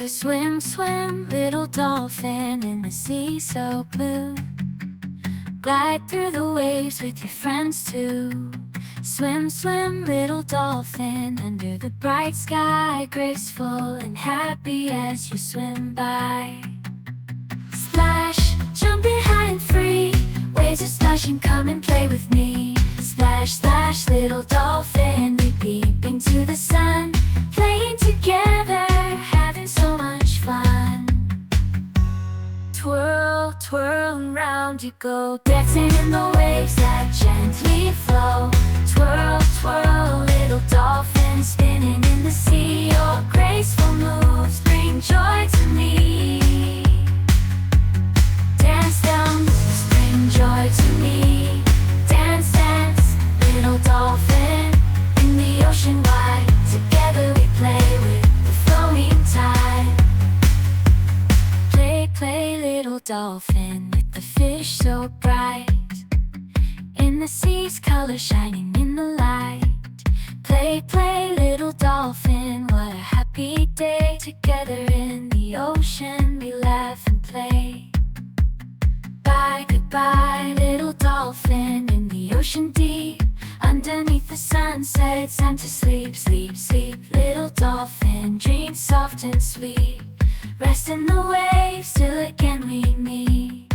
Swim, swim, little dolphin in the sea so blue. Glide through the waves with your friends too. Swim, swim, little dolphin under the bright sky, graceful and happy as you swim by. Splash, jumping high and free, waves are splashing, come and play with me. Splash, splash, little dolphin, we peeping to the sun, playing together, having so much fun. Twirl, twirl, round you go, dancing in the waves that gently flow. Twirl, twirl, little dolphin, spinning in the sea. Your graceful moves bring joy to me. Dance down, bring joy to me. Dance, dance, little dolphin, in the ocean wide. Together we play with the flowing tide. Play, play, little dolphin, with the fish so bright. In the sea's color shining in the light. Play, play, little dolphin, what a happy day. Together in the ocean we laugh and play. Bye, goodbye, little dolphin, in the ocean deep. Underneath the sunset, it's time to sleep, sleep, sleep. Little dolphin, dream soft and sweet. Rest in the waves till again we meet.